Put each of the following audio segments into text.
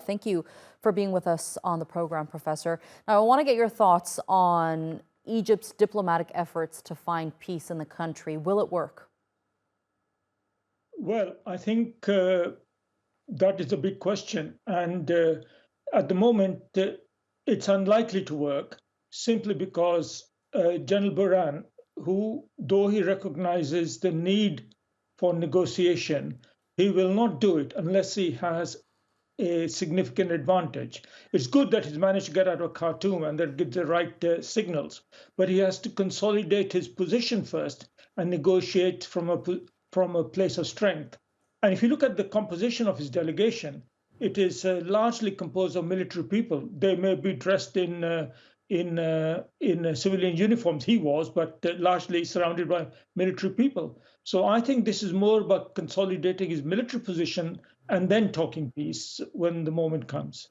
Thank you for being with us on the program, Professor. Now, I want to get your thoughts on Egypt's diplomatic efforts to find peace in the country. Will it work? Well, I think that is a big question. And at the moment, it's unlikely to work simply because General Burhan, who, though he recognizes the need for negotiation, he will not do it unless he has a significant advantage. It's good that he's managed to get out of Khartoum and that gives the right signals, but he has to consolidate his position first and negotiate from a place of strength. And if you look at the composition of his delegation, it is largely composed of military people. They may be dressed in civilian uniforms. He was, but largely surrounded by military people. So I think this is more about consolidating his military position and then talking peace when the moment comes.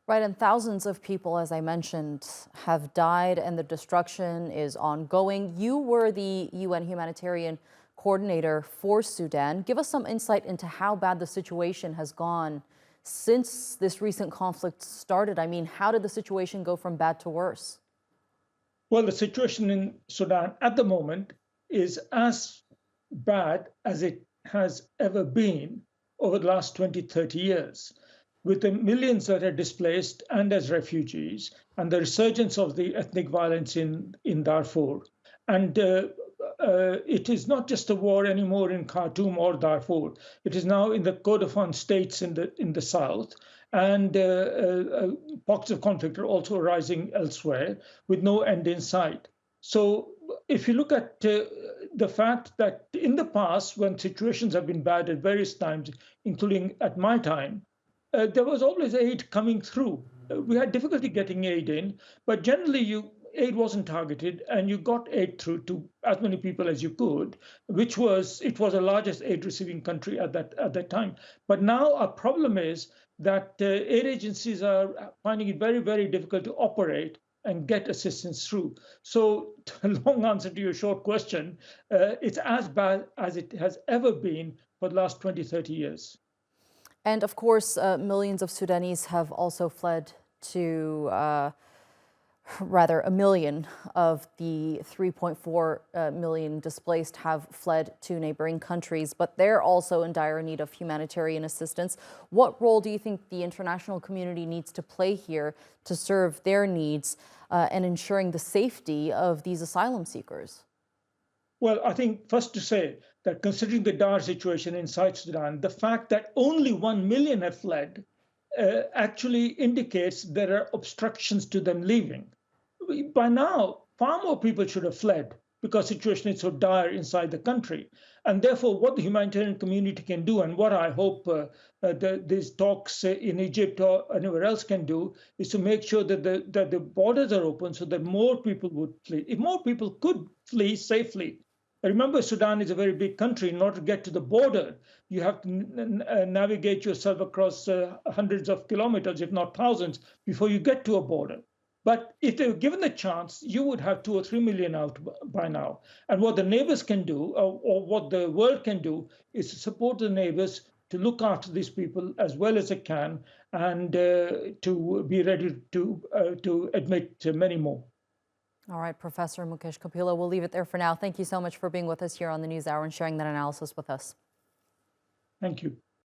Right, and thousands of people, as I mentioned, have died and the destruction is ongoing. You were the UN humanitarian coordinator for Sudan. Give us some insight into how bad the situation has gone since this recent conflict started. I mean, how did the situation go from bad to worse? Well, the situation in Sudan at the moment is as bad as it has ever been over the last 20, 30 years, with the millions that are displaced and as refugees, and the resurgence of the ethnic violence in Darfur. And it is not just a war anymore in Khartoum or Darfur. It is now in the Kordofan states in the south, and pockets of conflict are also arising elsewhere with no end in sight. So if you look at the fact that in the past, when situations have been bad at various times, including at my time, there was always aid coming through. We had difficulty getting aid in, but generally aid wasn't targeted and you got aid through to as many people as you could, which was it was the largest aid receiving country at that time. But now our problem is that aid agencies are finding it very, very difficult to operate and get assistance through. So, a long answer to your short question, it's as bad as it has ever been for the last 20, 30 years. And of course, millions of Sudanese have also fled to, rather, a million of the 3.4 million displaced have fled to neighboring countries, but they're also in dire need of humanitarian assistance. What role do you think the international community needs to play here to serve their needs and ensuring the safety of these asylum seekers? Well, I think first to say that considering the dire situation in South Sudan, the fact that only 1 million have fled actually indicates there are obstructions to them leaving. By now, far more people should have fled because the situation is so dire inside the country. And therefore, what the humanitarian community can do, and what I hope these talks in Egypt or anywhere else can do, is to make sure that the borders are open so that more people would flee. If more people could flee safely, remember, Sudan is a very big country. In order to get to the border, you have to navigate yourself across hundreds of kilometers, if not thousands, before you get to a border. But if they were given the chance, you would have 2 or 3 million out by now. And what the neighbors can do, or what the world can do, is to support the neighbors to look after these people as well as it can, and to be ready to admit many more. All right, Professor Mukesh Kapila, we'll leave it there for now. Thank you so much for being with us here on the NewsHour and sharing that analysis with us. Thank you.